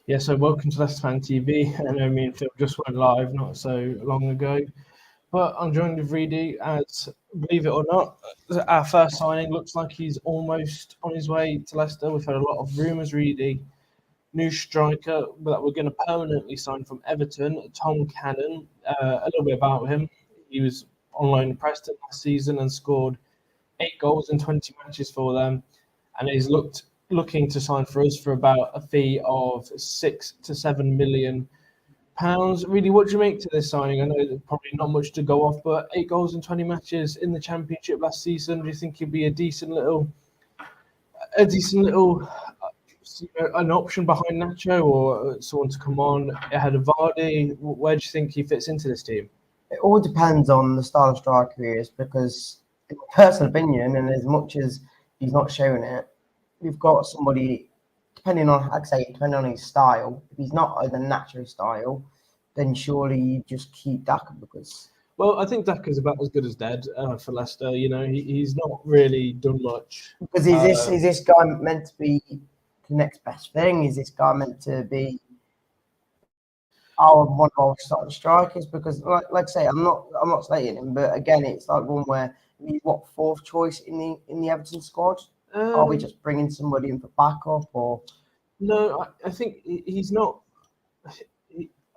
Yeah, so welcome to Leicester Fan TV. I know me and Phil just went live not so long ago, but I'm joined with Reedy as, believe it or not, our first signing looks like he's almost on his way to Leicester. We've had a lot of rumours, Reedy. New striker that we're going to permanently sign from Everton, Tom Cannon. A little bit about him. He was on loan to Preston last season and scored 8 goals in 20 matches for them, and he's looking to sign for us for about a fee of £6 to £7 million. Really, what do you make to this signing? I know there's probably not much to go off, but 8 goals in 20 matches in the Championship last season. Do you think he'd be a decent little an option behind Nacho, or someone to come on ahead of Vardy? Where do you think he fits into this team? It all depends on the style of striker he is, because in my personal opinion, and as much as he's not showing it, we've got somebody, depending on his style. If he's not the natural style, then surely you just keep Daka, because... Well, I think Daka's about as good as dead for Leicester. You know, he's not really done much. Because is this guy meant to be the next best thing? Is this guy meant to be one of our starting strikers? Because like I say, I'm not slating him, but again, it's like one where he's fourth choice in the Everton squad. Are we just bringing somebody in for backup, or? No, I think he's not.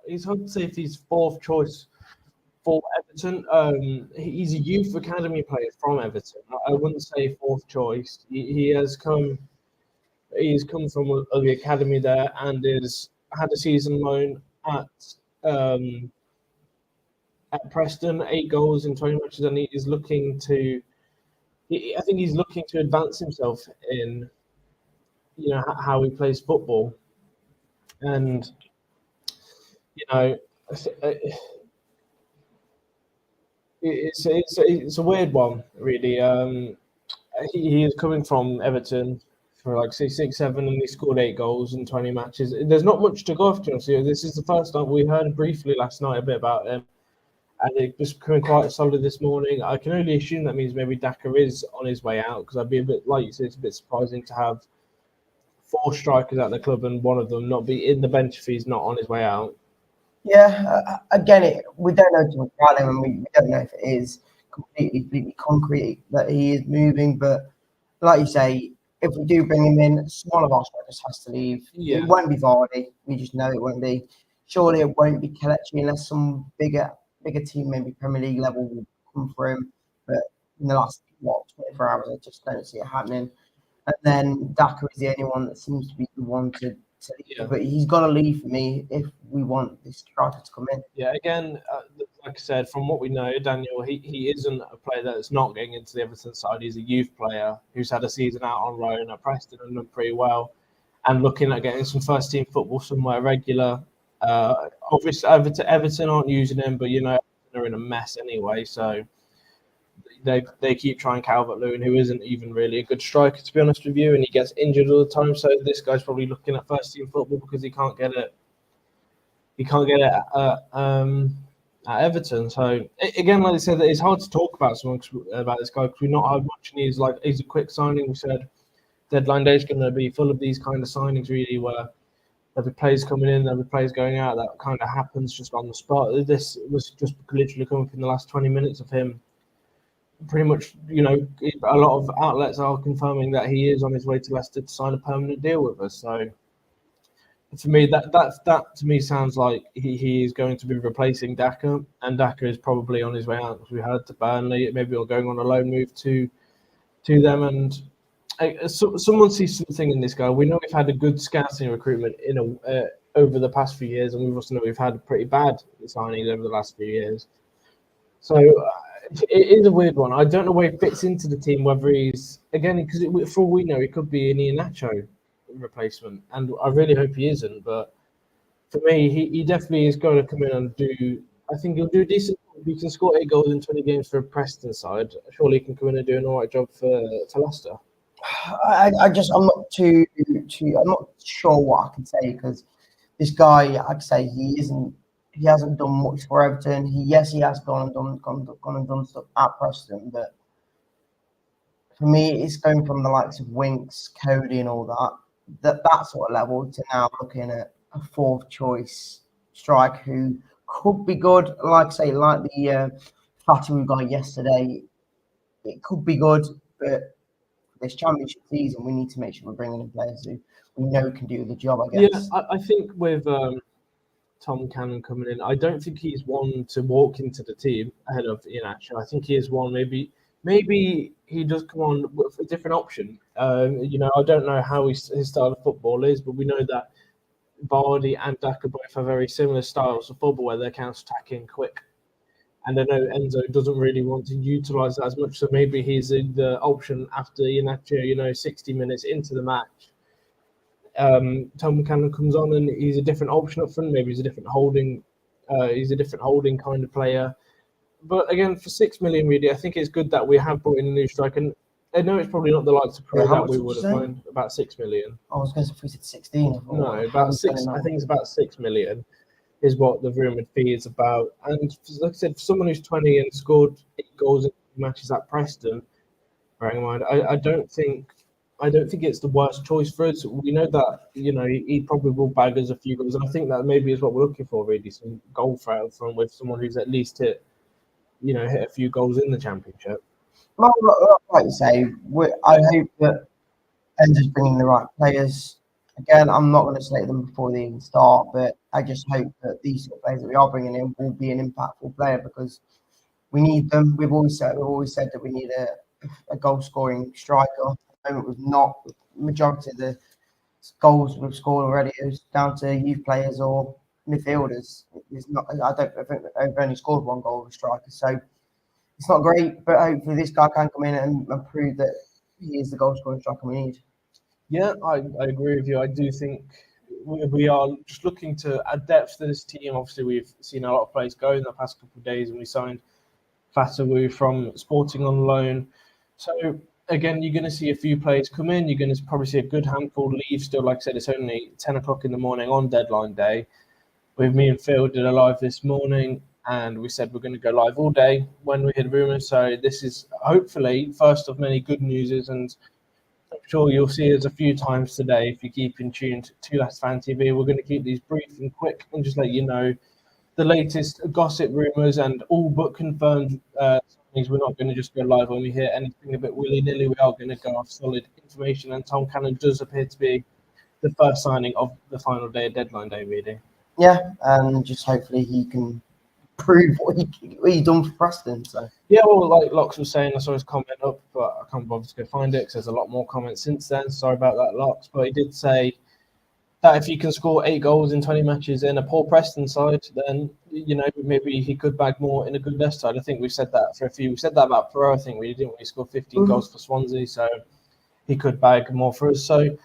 It's hard to say if he's fourth choice for Everton. He's a youth academy player from Everton. I wouldn't say fourth choice. He's come from the academy there and has had a season loan at Preston, 8 goals in 20 matches, and he is looking to. I think he's looking to advance himself in, how he plays football, and it's a weird one, really. He is coming from Everton for like 6-7, and he scored 8 goals in 20 matches. There's not much to go off to. This is the first time we heard briefly last night a bit about him, and it was coming quite solid this morning. I can only assume that means maybe Daka is on his way out, because I'd be a bit, like you said, it's a bit surprising to have 4 strikers at the club and one of them not be in the bench if he's not on his way out. Yeah, again, we don't know too much about him, and we don't know if it is completely concrete that he is moving. But like you say, if we do bring him in, one of our strikers has to leave. Yeah. It won't be Vardy. We just know it won't be. Surely it won't be Kelechi unless some bigger team, maybe Premier League level, will come for him. But in the last 24 hours, I just don't see it happening. And then Daka is the only one that seems to be the one to leave. Yeah. But he's got to leave for me if we want this striker to come in. Yeah, again, like I said, from what we know, Daniel, he isn't a player that's not getting into the Everton side. He's a youth player who's had a season out on loan at Preston and done pretty well, and looking at getting some first-team football somewhere regular. Obviously, Everton aren't using him, but they're in a mess anyway, so they keep trying Calvert-Lewin, who isn't even really a good striker, to be honest with you, and he gets injured all the time. So this guy's probably looking at first-team football because he can't get it. He can't get it at Everton. So again, like I said, it's hard to talk about this guy because we've not heard much. And he's a quick signing. We said deadline day is going to be full of these kind of signings, really, where there'll be players coming in, there'll be players going out. That kind of happens just on the spot. This was just literally coming up in the last 20 minutes of him. Pretty much, a lot of outlets are confirming that he is on his way to Leicester to sign a permanent deal with us. So, for me, that to me sounds like he is going to be replacing Daka, and Daka is probably on his way out, because we heard to Burnley, maybe we're going on a loan move to them. And someone sees something in this guy. We know we've had a good scouting recruitment over the past few years, and we also know we've had pretty bad signings over the last few years. So. It is a weird one. I don't know where he fits into the team, whether he's, again, because for all we know, it could be an Iheanacho replacement, and I really hope he isn't. But for me, he definitely is going to come in and do, I think he'll do decent. He can score 8 goals in 20 games for a Preston side. Surely he can come in and do an all right job for Leicester. I'm not sure what I can say, because this guy, I'd say he hasn't done much for Everton. He has gone and done stuff at Preston, but for me, it's going from the likes of Winks, Cody, and all that sort of level to now looking at a fourth choice striker who could be good. Like I say, like the fatty we got yesterday, it could be good, but this championship season, we need to make sure we're bringing in players who we know can do the job, I Yeah, guess. I think with Tom Cannon coming in, I don't think he's one to walk into the team ahead of Iheanacho. I think he is one maybe he does come on with a different option. I don't know how his style of football is, but we know that Vardy and Daka both have very similar styles of football where they're counter-attacking quick. And I know Enzo doesn't really want to utilise that as much, so maybe he's the option after Iheanacho, 60 minutes into the match. Tom Cannon comes on and he's a different option up front. Maybe he's a different holding kind of player. But again, for 6 million, really, I think it's good that we have brought in a new striker. And I know it's probably not the likes of Peru that we would have found. About 6 million. I was going to say 16. No, about 6. I think it's about 6 million is what the rumoured fee is about. And like I said, for someone who's 20 and scored 8 goals in matches at Preston, bearing in mind, I don't think it's the worst choice for us. We know that he probably will bag us a few goals, and I think that maybe is what we're looking for, really, some goal threat up front with someone who's at least hit a few goals in the championship. Well, like you say, I hope that Enzo's bringing the right players. Again, I'm not going to select them before they even start, but I just hope that these sort of players that we are bringing in will be an impactful player because we need them. We've always said that we need a goal scoring striker. At the moment, we've not. The majority of the goals we've scored already is down to youth players or midfielders. It's not. I think we've only scored 1 goal with a striker, so it's not great. But hopefully, this guy can come in and prove that he is the goal scoring striker we need. Yeah, I agree with you. I do think we are just looking to add depth to this team. Obviously, we've seen a lot of players go in the past couple of days, and we signed Fatawu from Sporting on loan. So again, you're going to see a few players come in. You're going to probably see a good handful leave. Still, like I said, it's only 10 o'clock in the morning on deadline day. With me and Phil did a live this morning, and we said we're going to go live all day when we heard rumours. So this is hopefully first of many good newses, and I'm sure you'll see us a few times today if you keep in tune to Last Fan TV. We're going to keep these brief and quick and just let you know the latest gossip rumours and all but confirmed things. We're not going to just go live when we hear anything a bit willy-nilly. We are going to go off solid information, and Tom Cannon does appear to be the first signing of the final day of deadline day, really. Yeah, and just hopefully he can prove what he's done for Preston. So yeah, well, like Locks was saying, I saw his comment up, but I can't bother to go find it because there's a lot more comments since then. Sorry about that, Locks. But he did say that if you can score 8 goals in 20 matches in a poor Preston side, then maybe he could bag more in a good Leicester side. I think we've said that for a few. We said that about Perot. I think we didn't. We scored 15 goals for Swansea, so he could bag more for us. So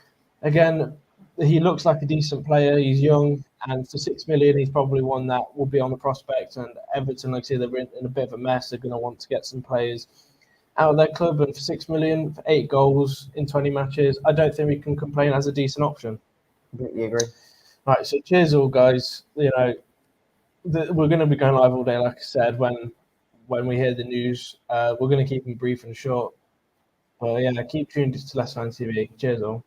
again, he looks like a decent player. He's young, and for 6 million, he's probably one that will be on the prospect. And Everton, like I say, they're in a bit of a mess. They're going to want to get some players out of their club, and for 6 million, for 8 goals in 20 matches, I don't think we can complain as a decent option. Completely agree. Right, so cheers all, guys. We're going to be going live all day, like I said, when we hear the news. We're going to keep them brief and short. But yeah, keep tuned to Last Fan TV. Cheers all.